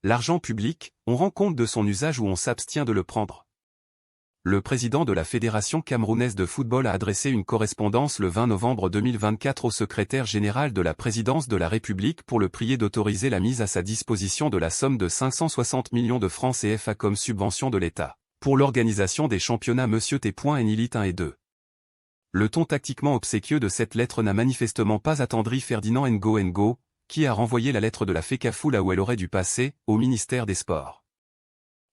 L'argent public, on rend compte de son usage ou on s'abstient de le prendre. Le président de la Fédération camerounaise de football a adressé une correspondance le 20 novembre 2024 au secrétaire général de la présidence de la République pour le prier d'autoriser la mise à sa disposition de la somme de 560 millions de francs CFA comme subvention de l'État, pour l'organisation des championnats Monsieur T.N Elite 1 et 2. Le ton tactiquement obséquieux de cette lettre n'a manifestement pas attendri Ferdinand Ngo, qui a renvoyé la lettre de la FECAFOOT là où elle aurait dû passer, au ministère des Sports.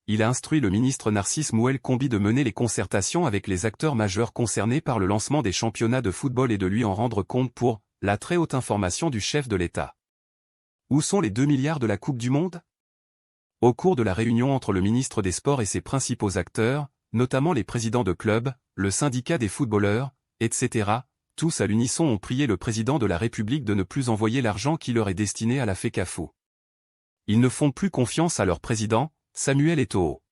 Il a instruit le ministre Narcisse Mouel Combi de mener les concertations avec les acteurs majeurs concernés par le lancement des championnats de football et de lui en rendre compte pour la très haute information du chef de l'État. Où sont les 2 milliards de la Coupe du Monde? Au cours de la réunion entre le ministre des Sports et ses principaux acteurs, notamment les présidents de clubs, le syndicat des footballeurs, etc., tous à l'unisson ont prié le président de la République de ne plus envoyer l'argent qui leur est destiné à la FECAFOOT. Ils ne font plus confiance à leur président, Samuel Eto'o.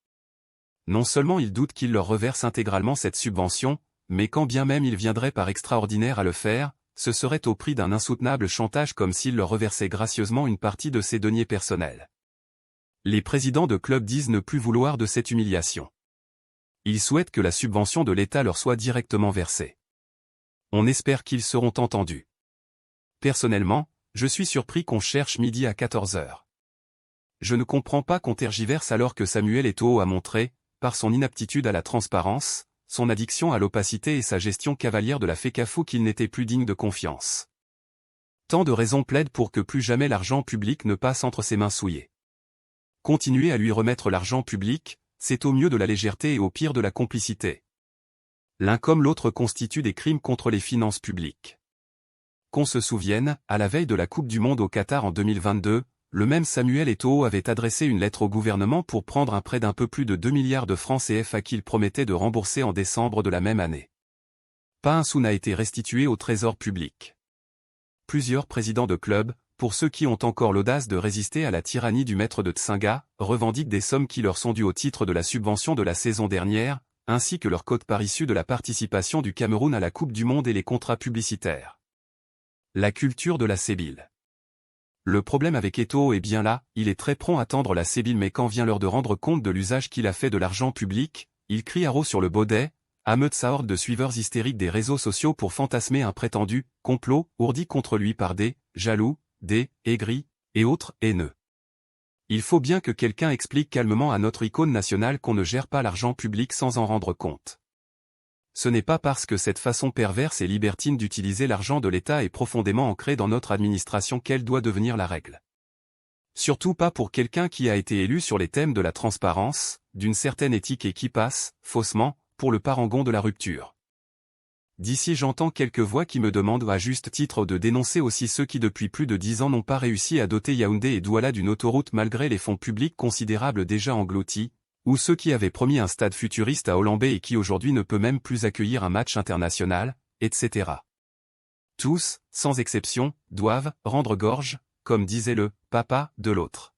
Non seulement ils doutent qu'il leur reverse intégralement cette subvention, mais quand bien même il viendrait par extraordinaire à le faire, ce serait au prix d'un insoutenable chantage comme s'il leur reversait gracieusement une partie de ses deniers personnels. Les présidents de clubs disent ne plus vouloir de cette humiliation. Ils souhaitent que la subvention de l'État leur soit directement versée. On espère qu'ils seront entendus. Personnellement, je suis surpris qu'on cherche midi à 14 h. Je ne comprends pas qu'on tergiverse alors que Samuel Eto'o a montré, par son inaptitude à la transparence, son addiction à l'opacité et sa gestion cavalière de la FECAFOOT qu'il n'était plus digne de confiance. Tant de raisons plaident pour que plus jamais l'argent public ne passe entre ses mains souillées. Continuer à lui remettre l'argent public, c'est au mieux de la légèreté et au pire de la complicité. L'un comme l'autre constituent des crimes contre les finances publiques. Qu'on se souvienne, à la veille de la Coupe du Monde au Qatar en 2022, le même Samuel Eto'o avait adressé une lettre au gouvernement pour prendre un prêt d'un peu plus de 2 milliards de francs CFA qu'il promettait de rembourser en décembre de la même année. Pas un sou n'a été restitué au trésor public. Plusieurs présidents de clubs, pour ceux qui ont encore l'audace de résister à la tyrannie du maître de Tsinga, revendiquent des sommes qui leur sont dues au titre de la subvention de la saison dernière, ainsi que leur quote-part issue de la participation du Cameroun à la Coupe du Monde et les contrats publicitaires. La culture de la sébile. Le problème avec Eto'o est bien là, il est très prompt à tendre la sébile mais quand vient l'heure de rendre compte de l'usage qu'il a fait de l'argent public, il crie haro sur le baudet, ameute sa horde de suiveurs hystériques des réseaux sociaux pour fantasmer un prétendu complot ourdi contre lui par des jaloux, des aigris et autres haineux. Il faut bien que quelqu'un explique calmement à notre icône nationale qu'on ne gère pas l'argent public sans en rendre compte. Ce n'est pas parce que cette façon perverse et libertine d'utiliser l'argent de l'État est profondément ancrée dans notre administration qu'elle doit devenir la règle. Surtout pas pour quelqu'un qui a été élu sur les thèmes de la transparence, d'une certaine éthique et qui passe, faussement, pour le parangon de la rupture. D'ici j'entends quelques voix qui me demandent à juste titre de dénoncer aussi ceux qui depuis plus de 10 ans n'ont pas réussi à doter Yaoundé et Douala d'une autoroute malgré les fonds publics considérables déjà engloutis, ou ceux qui avaient promis un stade futuriste à Olambé et qui aujourd'hui ne peut même plus accueillir un match international, etc. Tous, sans exception, doivent rendre gorge, comme disait le papa de l'autre.